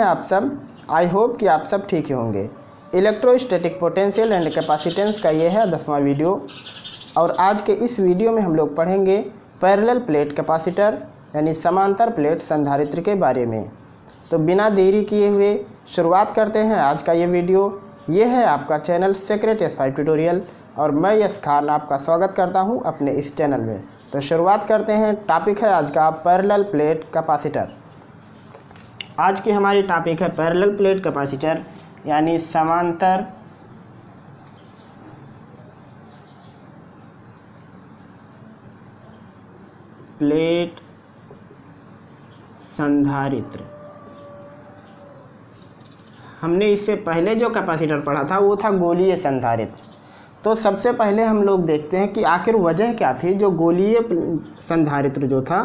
हैं आप सब? आई होप कि आप सब ठीक ही होंगे। इलेक्ट्रोस्टैटिक पोटेंशियल एंड कैपेसिटेंस का ये है 10वां वीडियो और आज के इस वीडियो में हम लोग पढ़ेंगे पैरेलल प्लेट कैपेसिटर यानी समांतर प्लेट संधारित्र के बारे में। तो बिना देरी किए हुए शुरुआत करते हैं आज का ये वीडियो। ये है आपका चैनल सीक्रेट S5 ट्यूटोरियल और मैं यश खान आपका स्वागत करता हूं अपने इस चैनल में। तो शुरुआत करते हैं। टॉपिक है आज का पैरेलल प्लेट कैपेसिटर। आज की हमारी टॉपिक है पैरेलल प्लेट कैपेसिटर यानी समांतर प्लेट संधारित्र। हमने इससे पहले जो कैपेसिटर पढ़ा था वो था गोलीय संधारित्र। तो सबसे पहले हम लोग देखते हैं कि आखिर वजह क्या थी जो गोलीय संधारित्र जो था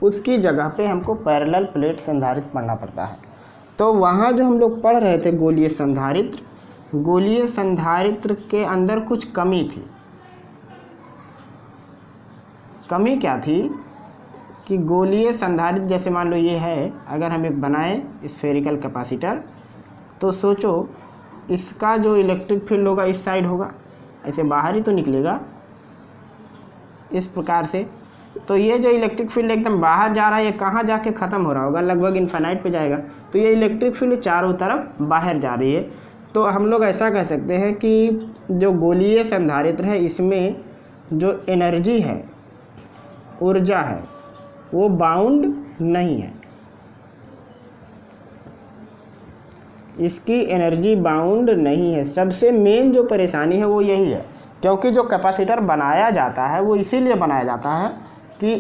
उसकी जगह पे हमको पैरेलल प्लेट संधारित्र पढ़ना पड़ता है। तो वहाँ जो हम लोग पढ़ रहे थे गोलीय संधारित्र के अंदर कुछ कमी थी। कमी क्या थी कि गोलीय संधारित्र जैसे मान लो ये है, अगर हम एक बनाएं स्फेरिकल कैपेसिटर तो सोचो इसका जो इलेक्ट्रिक फील्ड होगा इस साइड होगा, ऐसे बाहर ही तो निकलेगा इस प्रकार से। तो ये जो इलेक्ट्रिक फील्ड एकदम बाहर जा रहा है ये कहाँ जाके ख़त्म हो रहा होगा, लगभग इन्फिनाइट पे जाएगा। तो ये इलेक्ट्रिक फील्ड चारों तरफ बाहर जा रही है। तो हम लोग ऐसा कह सकते हैं कि जो गोलीय संधारित्र है इसमें जो एनर्जी है, ऊर्जा है, वो बाउंड नहीं है। इसकी एनर्जी बाउंड नहीं है। सबसे मेन जो परेशानी है वो यही है, क्योंकि जो कैपेसिटर बनाया जाता है वो इसीलिए बनाया जाता है कि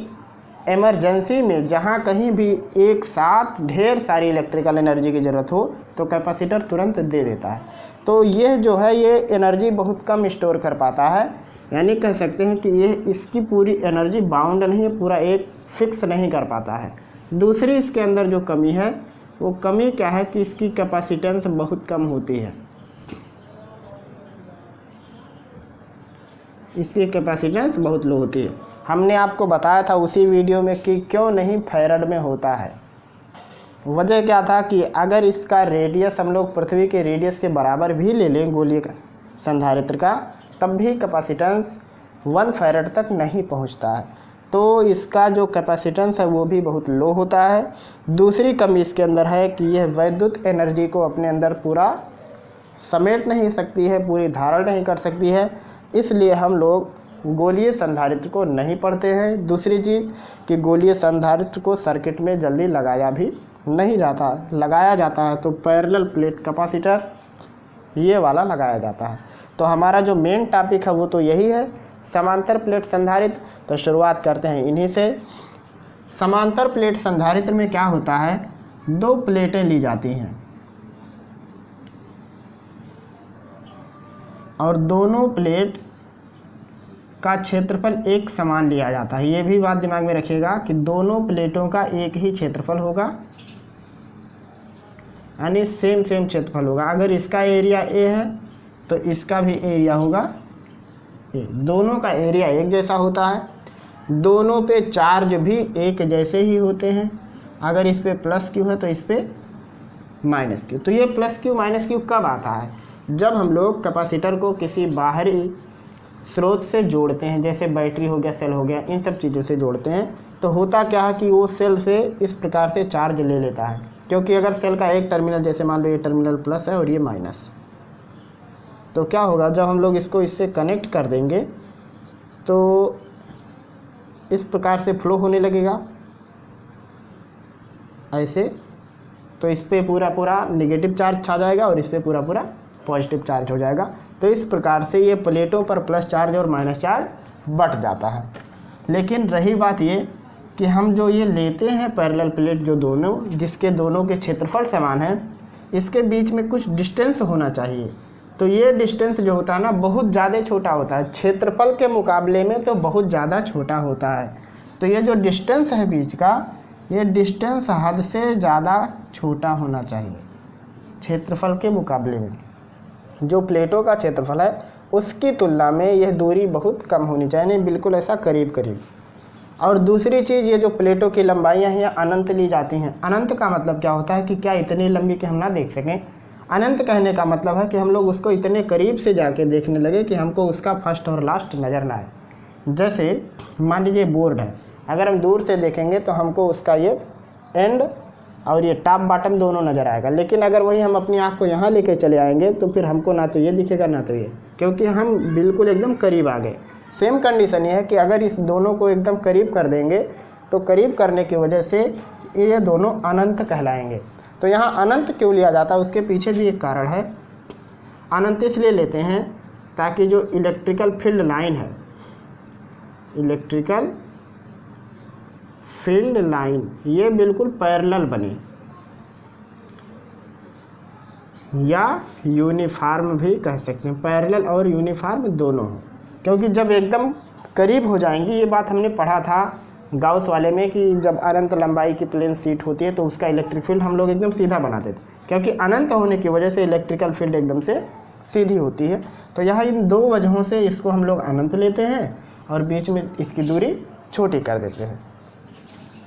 इमरजेंसी में जहाँ कहीं भी एक साथ ढेर सारी इलेक्ट्रिकल एनर्जी की ज़रूरत हो तो कैपेसिटर तुरंत दे देता है। तो ये जो है ये एनर्जी बहुत कम स्टोर कर पाता है, यानी कह सकते हैं कि ये इसकी पूरी एनर्जी बाउंड नहीं है, पूरा एक फिक्स नहीं कर पाता है। दूसरी इसके अंदर जो कमी है वो कमी क्या है कि इसकी कैपेसिटेंस बहुत कम होती है। इसकी कैपेसिटेंस बहुत लो होती है। हमने आपको बताया था उसी वीडियो में कि क्यों नहीं फैराड में होता है। वजह क्या था कि अगर इसका रेडियस हम लोग पृथ्वी के रेडियस के बराबर भी ले लें गोलीय संधारित्र का, तब भी कैपेसिटेंस 1 फैराड तक नहीं पहुंचता है। तो इसका जो कैपेसिटेंस है वो भी बहुत लो होता है। दूसरी कमी इसके अंदर है कि यह विद्युत एनर्जी को अपने अंदर पूरा समेट नहीं सकती है, पूरी धारण नहीं कर सकती है। इसलिए हम लोग गोलीय संधारित्र को नहीं पढ़ते हैं। दूसरी चीज़ कि गोलीय संधारित्र को सर्किट में जल्दी लगाया भी नहीं जाता। लगाया जाता है तो पैरेलल प्लेट कैपेसिटर ये वाला लगाया जाता है। तो हमारा जो मेन टॉपिक है वो तो यही है, समांतर प्लेट संधारित्र। तो शुरुआत करते हैं इन्हीं से। समांतर प्लेट संधारित्र में क्या होता है, 2 प्लेटें ली जाती हैं और दोनों प्लेट का क्षेत्रफल एक समान लिया जाता है। ये भी बात दिमाग में रखिएगा कि दोनों प्लेटों का एक ही क्षेत्रफल होगा, यानी सेम क्षेत्रफल होगा। अगर इसका एरिया A है तो इसका भी एरिया होगा A। दोनों का एरिया एक जैसा होता है। दोनों पे चार्ज भी एक जैसे ही होते हैं। अगर इस पे प्लस Q है तो इस पे माइनस Q। तो ये प्लस Q माइनस Q कब आता है, जब हम लोग कैपेसिटर को किसी बाहरी स्रोत से जोड़ते हैं, जैसे बैटरी हो गया, सेल हो गया, इन सब चीज़ों से जोड़ते हैं। तो होता क्या है कि वो सेल से इस प्रकार से चार्ज ले लेता है, क्योंकि अगर सेल का एक टर्मिनल, जैसे मान लो ये टर्मिनल प्लस है और ये माइनस, तो क्या होगा जब हम लोग इसको इससे कनेक्ट कर देंगे तो इस प्रकार से फ्लो होने लगेगा ऐसे। तो इस पर पूरा नेगेटिव चार्ज छा जाएगा और इस पर पूरा पॉजिटिव चार्ज हो जाएगा। तो इस प्रकार से ये प्लेटों पर प्लस चार्ज और माइनस चार्ज बट जाता है। लेकिन रही बात ये कि हम जो ये लेते हैं पैरेलल प्लेट, जो दोनों जिसके दोनों के क्षेत्रफल समान है, इसके बीच में कुछ डिस्टेंस होना चाहिए। तो ये डिस्टेंस जो होता है ना बहुत ज़्यादा छोटा होता है, क्षेत्रफल के मुकाबले में तो बहुत ज़्यादा छोटा होता है। तो ये जो डिस्टेंस है बीच का, ये डिस्टेंस हद से ज़्यादा छोटा होना चाहिए क्षेत्रफल के मुकाबले में। जो प्लेटों का क्षेत्रफल है उसकी तुलना में यह दूरी बहुत कम होनी चाहिए, नहीं बिल्कुल ऐसा करीब। और दूसरी चीज़, ये जो प्लेटों की लंबाइयाँ हैं अनंत ली जाती हैं। अनंत का मतलब क्या होता है कि क्या इतनी लंबी कि हम ना देख सकें। अनंत कहने का मतलब है कि हम लोग उसको इतने करीब से जाके देखने लगे कि हमको उसका फर्स्ट और लास्ट नज़र ना आए। जैसे मान लीजिए बोर्ड है, अगर हम दूर से देखेंगे तो हमको उसका ये एंड और ये टॉप बॉटम दोनों नज़र आएगा, लेकिन अगर वही हम अपनी आँख को यहाँ लेके चले आएंगे तो फिर हमको ना तो ये दिखेगा ना तो ये, क्योंकि हम बिल्कुल एकदम करीब आ गए। सेम कंडीशन ये है कि अगर इस दोनों को एकदम करीब कर देंगे तो करीब करने की वजह से ये दोनों अनंत कहलाएंगे। तो यहाँ अनंत क्यों लिया जाता है, उसके पीछे भी एक कारण है। अनंत इसलिए लेते हैं ताकि जो इलेक्ट्रिकल फील्ड लाइन है, इलेक्ट्रिकल फील्ड लाइन, ये बिल्कुल पैरेलल बने या यूनिफॉर्म भी कह सकते हैं। पैरेलल और यूनिफॉर्म दोनों हो, क्योंकि जब एकदम करीब हो जाएंगी, ये बात हमने पढ़ा था गाउस वाले में कि जब अनंत लंबाई की प्लेन शीट होती है तो उसका इलेक्ट्रिक फील्ड हम लोग एकदम सीधा बनाते थे, क्योंकि अनंत होने की वजह से इलेक्ट्रिकल फील्ड एकदम से सीधी होती है। तो यहाँ इन दो वजहों से इसको हम लोग अनंत लेते हैं और बीच में इसकी दूरी छोटी कर देते हैं।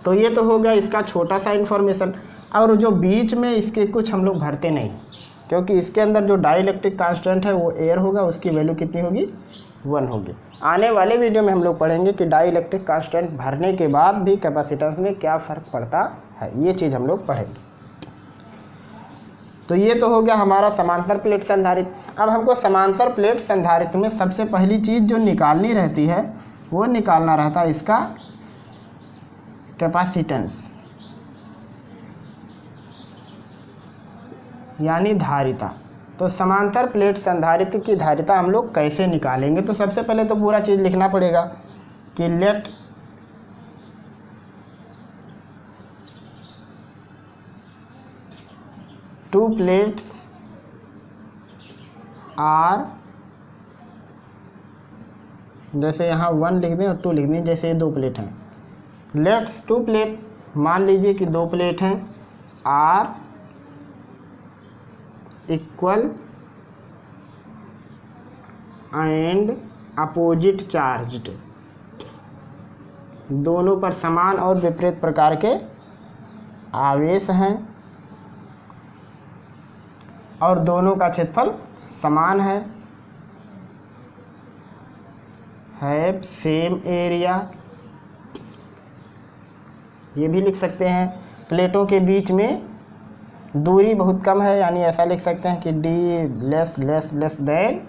तो ये तो हो गया इसका छोटा सा इन्फॉर्मेशन। और जो बीच में इसके कुछ हम लोग भरते नहीं, क्योंकि इसके अंदर जो डाइलेक्ट्रिक कांस्टेंट है वो एयर होगा, उसकी वैल्यू कितनी होगी, 1 होगी। आने वाले वीडियो में हम लोग पढ़ेंगे कि डाइलेक्ट्रिक कांस्टेंट भरने के बाद भी कैपेसिटेंस में क्या फ़र्क पड़ता है, ये चीज़ हम लोग पढ़ेंगे। तो ये तो हो गया हमारा समांतर प्लेट संधारित्र। अब हमको समांतर प्लेट संधारित्र में सबसे पहली चीज़ जो निकालनी रहती है वो निकालना रहता है इसका कैपेसिटेंस, यानी धारिता। तो समांतर प्लेट संधारित्र की धारिता हम लोग कैसे निकालेंगे, तो सबसे पहले तो पूरा चीज़ लिखना पड़ेगा कि लेट टू प्लेट्स आर, जैसे यहाँ 1 लिख दें और 2 लिख दें, जैसे ये 2 प्लेट हैं। लेट्स 2 प्लेट, मान लीजिए कि 2 प्लेट हैं, are equal and opposite charged, दोनों पर समान और विपरीत प्रकार के आवेश हैं और दोनों का क्षेत्रफल समान है, हैव सेम एरिया। ये भी लिख सकते हैं प्लेटों के बीच में दूरी बहुत कम है, यानी ऐसा लिख सकते हैं कि डी लेस देन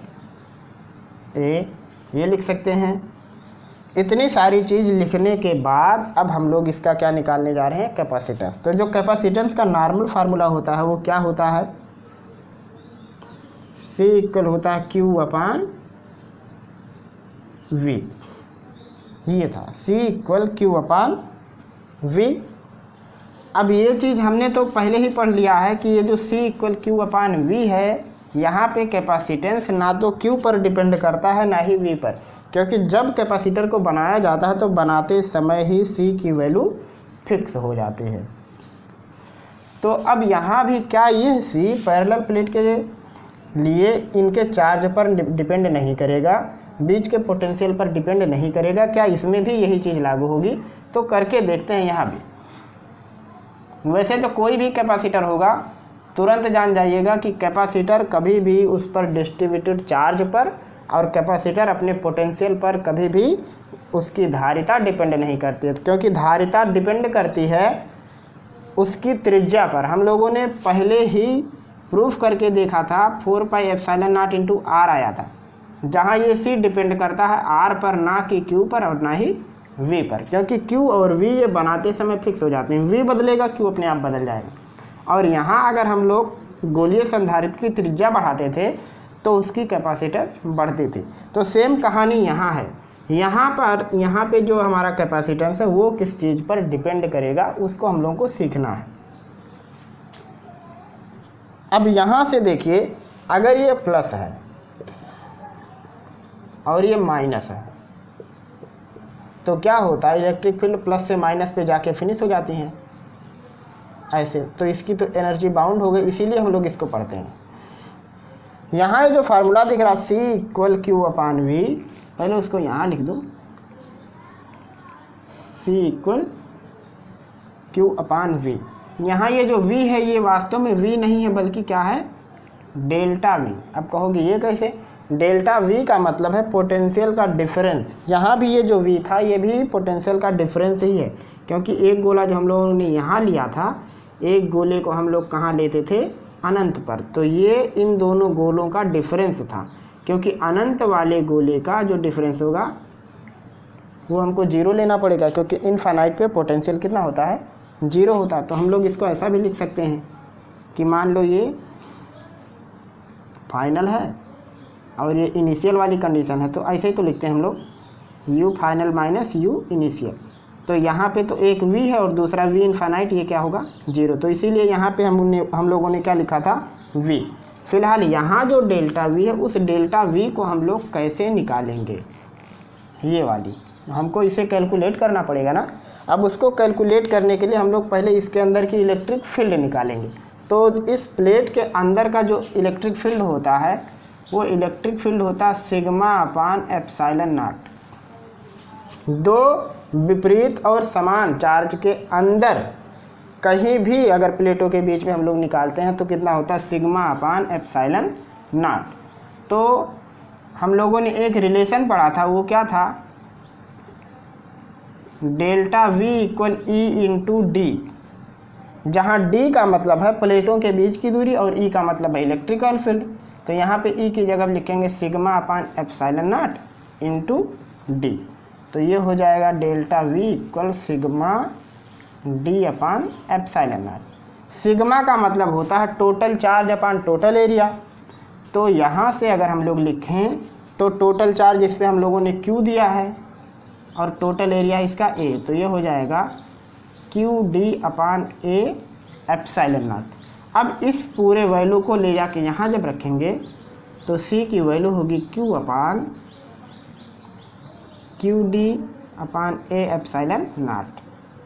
ए, ये लिख सकते हैं। इतनी सारी चीज़ लिखने के बाद अब हम लोग इसका क्या निकालने जा रहे हैं, कैपेसिटेंस। तो जो कैपेसिटेंस का नॉर्मल फार्मूला होता है वो क्या होता है, C इक्वल होता है Q अपान V। ये था C इक्वल Q अपान V। अब ये चीज़ हमने तो पहले ही पढ़ लिया है कि ये जो C इक्वल Q अपान V है, यहाँ पे कैपेसिटेंस ना तो Q पर डिपेंड करता है ना ही V पर, क्योंकि जब कैपेसिटर को बनाया जाता है तो बनाते समय ही C की वैल्यू फिक्स हो जाती है। तो अब यहाँ भी क्या ये C पैरेलल प्लेट के लिए इनके चार्ज पर डिपेंड नहीं करेगा, बीच के पोटेंशियल पर डिपेंड नहीं करेगा, क्या इसमें भी यही चीज़ लागू होगी? तो करके देखते हैं यहाँ भी। वैसे तो कोई भी कैपेसिटर होगा, तुरंत जान जाइएगा कि कैपेसिटर कभी भी उस पर डिस्ट्रीब्यूटेड चार्ज पर और कैपेसिटर अपने पोटेंशियल पर कभी भी उसकी धारिता डिपेंड नहीं करती है, क्योंकि धारिता डिपेंड करती है उसकी त्रिज्या पर। हम लोगों ने पहले ही प्रूफ करके देखा था, 4 pi epsilon naught into R आया था, जहाँ ये C डिपेंड करता है R पर, ना कि Q पर और ना ही V पर, क्योंकि Q और V ये बनाते समय फिक्स हो जाते हैं। V बदलेगा, Q अपने आप बदल जाएगा। और यहाँ अगर हम लोग गोलीय संधारित्र की त्रिज्या बढ़ाते थे तो उसकी कैपेसिटेंस बढ़ती थी। तो सेम कहानी यहाँ है। यहाँ पे जो हमारा कैपेसिटेंस है वो किस चीज़ पर डिपेंड करेगा, उसको हम लोगों को सीखना है। अब यहाँ से देखिए, अगर ये प्लस है और ये माइनस है तो क्या होता है, इलेक्ट्रिक फील्ड प्लस से माइनस पे जाके फिनिश हो जाती हैं ऐसे। तो इसकी तो एनर्जी बाउंड हो गई, इसीलिए हम लोग इसको पढ़ते हैं। यहाँ जो फार्मूला दिख रहा C इक्वल Q अपान V, पहले उसको यहाँ लिख दो, सी इक्वल क्यू अपान वी। यहाँ ये जो v है ये वास्तव में v नहीं है बल्कि क्या है, डेल्टा v। अब कहोगे ये कैसे, डेल्टा v का मतलब है पोटेंशियल का डिफरेंस। यहाँ भी ये जो v था ये भी पोटेंशियल का डिफरेंस ही है, क्योंकि एक गोला जो हम लोगों ने यहाँ लिया था, एक गोले को हम लोग कहाँ लेते थे, अनंत पर, तो ये इन दोनों गोलों का डिफरेंस था। क्योंकि अनंत वाले गोले का जो डिफरेंस होगा वो हमको 0 लेना पड़ेगा, क्योंकि इनफाइनाइट पे पोटेंशियल कितना होता है, 0 होता है। तो हम लोग इसको ऐसा भी लिख सकते हैं कि मान लो ये फाइनल है और ये इनिशियल वाली कंडीशन है, तो ऐसे ही तो लिखते हैं हम लोग, u final minus u initial. तो यहाँ पे तो एक v है और दूसरा v इनफाइनाइट, ये क्या होगा, 0। तो इसीलिए यहाँ पे हम लोगों ने क्या लिखा था, v। फिलहाल यहाँ जो डेल्टा v है उस डेल्टा v को हम लोग कैसे निकालेंगे, ये वाली हमको इसे कैलकुलेट करना पड़ेगा ना। अब उसको कैलकुलेट करने के लिए हम लोग पहले इसके अंदर की इलेक्ट्रिक फील्ड निकालेंगे। तो इस प्लेट के अंदर का जो इलेक्ट्रिक फील्ड होता है वो इलेक्ट्रिक फील्ड होता है सिग्मा अपान एप्सिलॉन नॉट। दो विपरीत और समान चार्ज के अंदर कहीं भी अगर प्लेटों के बीच में हम लोग निकालते हैं तो कितना होता है, सिग्मा अपान एप्सिलॉन नॉट। तो हम लोगों ने एक रिलेशन पढ़ा था, वो क्या था, delta v equal E into D, जहाँ d का मतलब है प्लेटों के बीच की दूरी और e का मतलब है इलेक्ट्रिकल फील्ड। तो यहाँ पे e की जगह लिखेंगे सिग्मा अपान एप्सिलॉन नॉट इंटू डी। तो ये हो जाएगा delta v equal sigma d upon epsilon not. Sigma का मतलब होता है टोटल चार्ज अपान टोटल एरिया। तो यहाँ से अगर हम लोग लिखें तो टोटल चार्ज इस पर हम लोगों ने q दिया है और टोटल एरिया इसका a, तो ये हो जाएगा Q D upon A epsilon not. अब इस पूरे वैल्यू को ले जाके यहाँ जब रखेंगे तो c की वैल्यू होगी q upon Q D upon A epsilon not.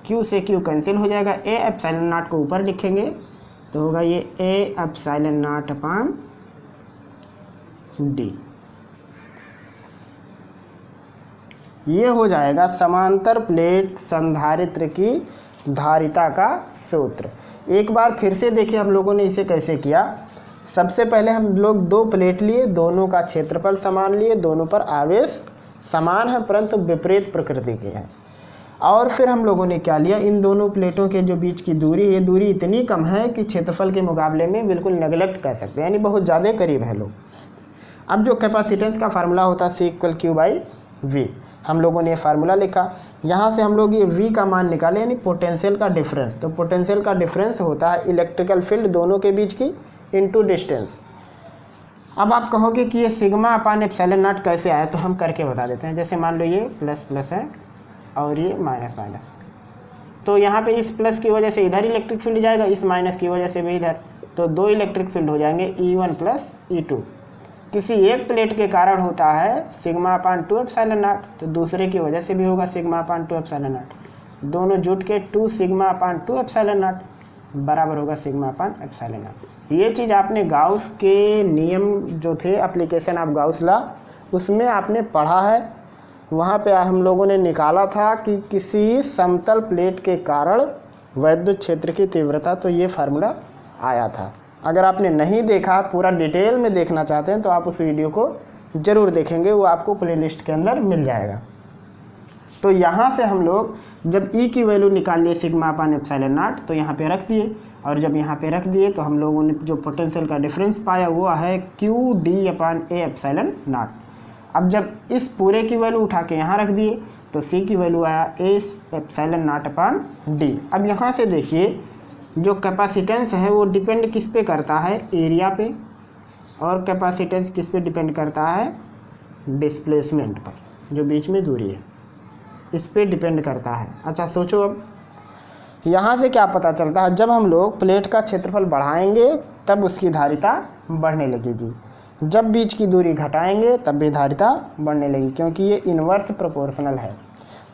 q से q कैंसिल हो जाएगा, ए एप्सिलॉन नॉट को ऊपर लिखेंगे तो होगा ये A epsilon not upon D. ये हो जाएगा समांतर प्लेट संधारित्र की धारिता का सूत्र। एक बार फिर से देखिए हम लोगों ने इसे कैसे किया। सबसे पहले हम लोग दो प्लेट लिए, दोनों का क्षेत्रफल समान लिए, दोनों पर आवेश समान है परंतु विपरीत प्रकृति के हैं। और फिर हम लोगों ने क्या लिया, इन दोनों प्लेटों के जो बीच की दूरी, ये दूरी इतनी कम है कि क्षेत्रफल के मुकाबले में बिल्कुल नेगलेक्ट कर सकते हैं, यानी बहुत ज़्यादा करीब है लोग। अब जो कैपेसिटेंस का फार्मूला होता है सी इक्वल क्यू बाई वी, हम लोगों ने ये फार्मूला लिखा। यहाँ से हम लोग ये v का मान निकाले, यानी पोटेंशियल का डिफरेंस। तो पोटेंशियल का डिफरेंस होता है इलेक्ट्रिकल फील्ड दोनों के बीच की इनटू डिस्टेंस। अब आप कहोगे कि ये सिग्मा अपान एप्सिलॉन नॉट कैसे आया, तो हम करके बता देते हैं। जैसे मान लो ये प्लस प्लस है और ये माइनस माइनस, तो यहाँ पे इस प्लस की वजह से इधर इलेक्ट्रिक फील्ड जाएगा, इस माइनस की वजह से भी इधर, तो दो इलेक्ट्रिक फील्ड हो जाएंगे E1 प्लस E2। किसी एक प्लेट के कारण होता है सिग्मा अपान 2 एप्सिलॉन नॉट, तो दूसरे की वजह से भी होगा सिग्मा अपान 2 एप्सिलॉन नॉट। दोनों जुट के 2 सिग्मा अपान 2 एप्सिलॉन नॉट बराबर होगा सिग्मा अपान एप्सिलॉन नॉट। ये चीज़ आपने गाउस के नियम जो थे, एप्लीकेशन ऑफ गाउस लॉ, उसमें आपने पढ़ा है। वहाँ पे हम लोगों ने निकाला था कि किसी समतल प्लेट के कारण वैद्युत क्षेत्र की तीव्रता, तो ये फार्मूला आया था। अगर आपने नहीं देखा, पूरा डिटेल में देखना चाहते हैं तो आप उस वीडियो को ज़रूर देखेंगे, वो आपको प्लेलिस्ट के अंदर मिल जाएगा। तो यहाँ से हम लोग जब E की वैल्यू निकाल लिए सिग्मा अपान एप्सिलॉन नॉट, तो यहाँ पे रख दिए, और जब यहाँ पे रख दिए तो हम लोगों ने जो पोटेंशियल का डिफरेंस पाया वो है Q D upon A epsilon not. अब जब इस पूरे की वैल्यू उठा के यहाँ रख दिए तो C की वैल्यू आया A epsilon not upon D. अब यहाँ से देखिए जो कैपेसिटेंस है वो डिपेंड किस पे करता है, एरिया पे, और कैपेसिटेंस किस पे डिपेंड करता है, डिस्प्लेसमेंट पर, जो बीच में दूरी है, इस पे डिपेंड करता है। अच्छा सोचो, अब यहाँ से क्या पता चलता है, जब हम लोग प्लेट का क्षेत्रफल बढ़ाएंगे तब उसकी धारिता बढ़ने लगेगी, जब बीच की दूरी घटाएंगे तब भी धारिता बढ़ने लगेगी, क्योंकि ये इन्वर्स प्रोपोर्शनल है।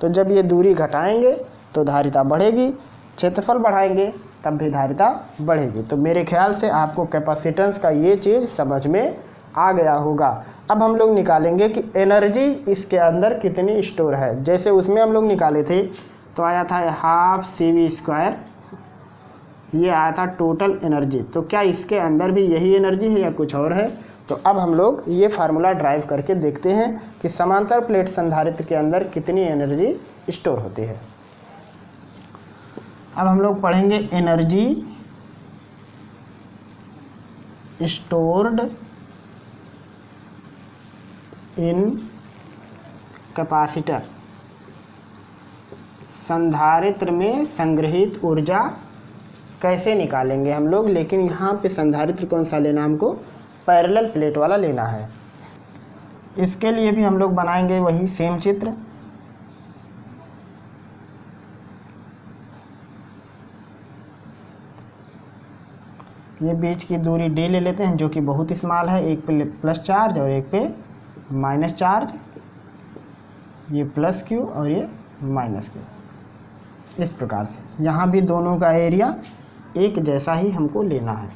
तो जब ये दूरी घटाएंगे तो धारिता बढ़ेगी, क्षेत्रफल बढ़ाएंगे तब भी धारिता बढ़ेगी। तो मेरे ख्याल से आपको कैपेसिटेंस का ये चीज़ समझ में आ गया होगा। अब हम लोग निकालेंगे कि एनर्जी इसके अंदर कितनी स्टोर है। जैसे उसमें हम लोग निकाले थे तो आया था हाफ CV², ये आया था टोटल एनर्जी। तो क्या इसके अंदर भी यही एनर्जी है या कुछ और है? तो अब हम लोग ये फार्मूला ड्राइव करके देखते हैं कि समांतर प्लेट संधारित्र के अंदर कितनी एनर्जी स्टोर होती है। अब हम लोग पढ़ेंगे एनर्जी स्टोर्ड इन कैपेसिटर। संधारित्र में संग्रहित ऊर्जा कैसे निकालेंगे हम लोग, लेकिन यहाँ पे संधारित्र कौन सा लेना, हमको पैरेलल प्लेट वाला लेना है। इसके लिए भी हम लोग बनाएंगे वही सेम चित्र। ये बीच की दूरी d ले लेते हैं जो कि बहुत स्मॉल है, एक पे प्लस चार्ज और एक पे माइनस चार्ज, ये प्लस Q और ये माइनस Q। इस प्रकार से यहाँ भी दोनों का एरिया एक जैसा ही हमको लेना है।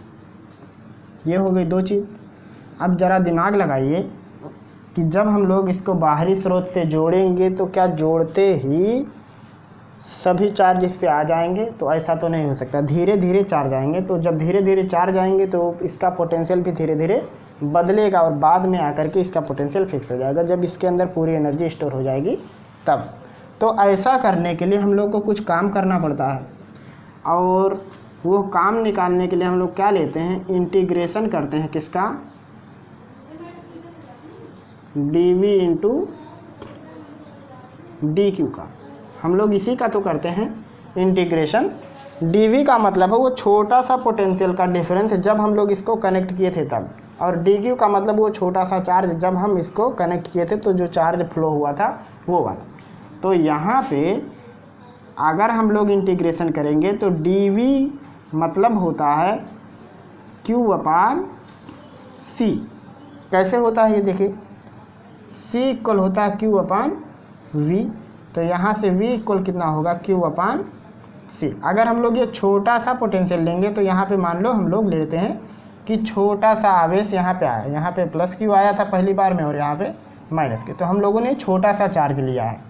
ये हो गई दो चीज़। अब ज़रा दिमाग लगाइए कि जब हम लोग इसको बाहरी स्रोत से जोड़ेंगे तो क्या जोड़ते ही सभी चार्ज इस पे आ जाएंगे? तो ऐसा तो नहीं हो सकता, धीरे धीरे चार्ज आएंगे। तो जब धीरे धीरे चार्ज आएंगे तो इसका पोटेंशियल भी धीरे धीरे बदलेगा और बाद में आकर के इसका पोटेंशियल फिक्स हो जाएगा जब इसके अंदर पूरी एनर्जी स्टोर हो जाएगी तब। तो ऐसा करने के लिए हम लोग को कुछ काम करना पड़ता है, और वो काम निकालने के लिए हम लोग क्या लेते हैं, इंटीग्रेशन करते हैं किसका, dV इंटू dQ का। हम लोग इसी का तो करते हैं इंटीग्रेशन। dV का मतलब है वो छोटा सा पोटेंशियल का डिफरेंस जब हम लोग इसको कनेक्ट किए थे तब, और dQ का मतलब वो छोटा सा चार्ज जब हम इसको कनेक्ट किए थे तो जो चार्ज फ्लो हुआ था वो वाला। तो यहाँ पे अगर हम लोग इंटीग्रेशन करेंगे तो dV मतलब होता है Q/C। कैसे होता है ये देखिए, C इक्वल होता है Q/V। तो यहाँ से V इक्वल कितना होगा, Q/C। अगर हम लोग ये छोटा सा पोटेंशियल लेंगे तो यहाँ पे मान लो हम लोग लेते हैं कि छोटा सा आवेश यहाँ पे आया, यहाँ पे प्लस Q आया था पहली बार में और यहाँ पे माइनस Q। तो हम लोगों ने छोटा सा चार्ज लिया है।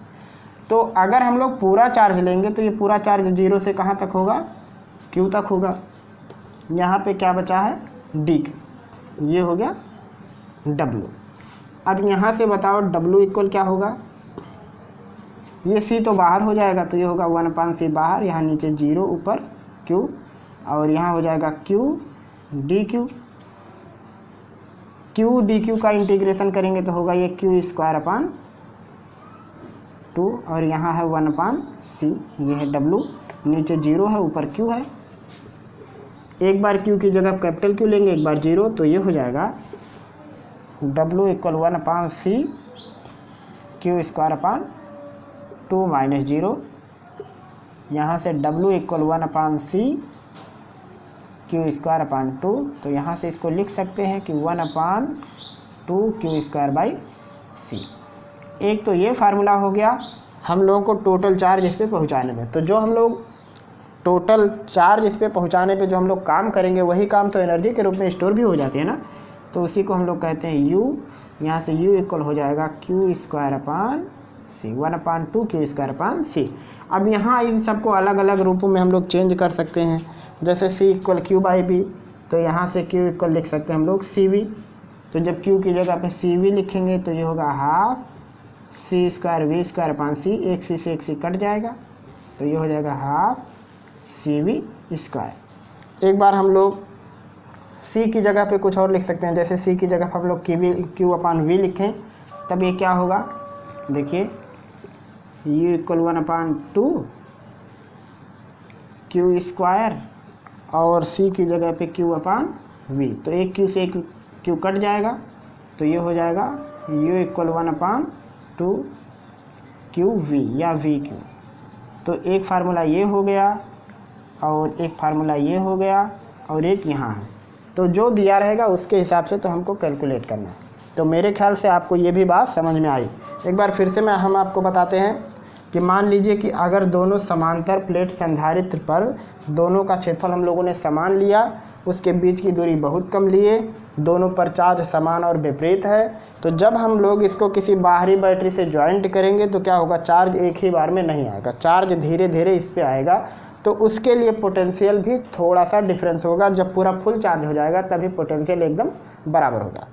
तो अगर हम लोग पूरा चार्ज लेंगे तो ये पूरा चार्ज 0 से कहाँ तक होगा, Q तक होगा। यहाँ पे क्या बचा है, dQ, ये हो गया W। अब यहाँ से बताओ W इक्वल क्या होगा, ये C तो बाहर हो जाएगा तो ये होगा 1/C बाहर, यहाँ नीचे 0 ऊपर Q, और यहाँ हो जाएगा Q dQ। Q dQ का इंटीग्रेशन करेंगे तो होगा ये Q² 2, और यहाँ है 1/C, ये है W, नीचे 0 है ऊपर Q है। एक बार Q की जगह कैपिटल Q लेंगे, एक बार 0, तो ये हो जाएगा W equal 1/C Q² 2 minus 0। यहाँ से W इक्वल 1/C Q² 2, तो यहाँ से इसको लिख सकते हैं कि 1/2 Q²/C। एक तो ये फार्मूला हो गया हम लोगों को टोटल चार्ज इस पे पहुँचाने में। तो जो हम लोग टोटल चार्ज इस पे पहुँचाने पे जो हम लोग काम करेंगे वही काम तो एनर्जी के रूप में स्टोर भी हो जाती है ना, तो उसी को हम लोग कहते हैं U। यहाँ से U इक्वल हो जाएगा Q²/C 1/2 Q²/C। अब यहाँ इन सबको अलग अलग रूपों में हम लोग चेंज कर सकते हैं, जैसे C इक्वल Q/B, तो यहाँ से Q इक्वल लिख सकते हैं हम लोग CV। तो जब Q की जगह पे CV लिखेंगे तो ये होगा हाफ C²V²/C, एक C से एक C कट जाएगा तो ये हो जाएगा हाफ CV²। एक बार हम लोग C की जगह पे कुछ और लिख सकते हैं, जैसे C की जगह हम लोग Q/V लिखें तब ये क्या होगा, देखिए U इक्वल 1/2 Q² और C की जगह पे Q/V, तो एक Q से एक Q कट जाएगा तो ये हो जाएगा U इक्वल 1/2 QV या VQ। तो एक फार्मूला ये हो गया और एक फार्मूला ये हो गया और एक यहाँ है। तो जो दिया रहेगा उसके हिसाब से तो हमको कैलकुलेट करना है। तो मेरे ख्याल से आपको ये भी बात समझ में आई। एक बार फिर से हम आपको बताते हैं कि मान लीजिए कि अगर दोनों समांतर प्लेट संधारित्र पर दोनों का क्षेत्रफल हम लोगों ने समान लिया, उसके बीच की दूरी बहुत कम लिए दोनों पर चार्ज समान और विपरीत है। तो जब हम लोग इसको किसी बाहरी बैटरी से ज्वाइंट करेंगे तो क्या होगा, चार्ज एक ही बार में नहीं आएगा, चार्ज धीरे धीरे इस पे आएगा। तो उसके लिए पोटेंशियल भी थोड़ा सा डिफरेंस होगा। जब पूरा फुल चार्ज हो जाएगा तभी पोटेंशियल एकदम बराबर होगा।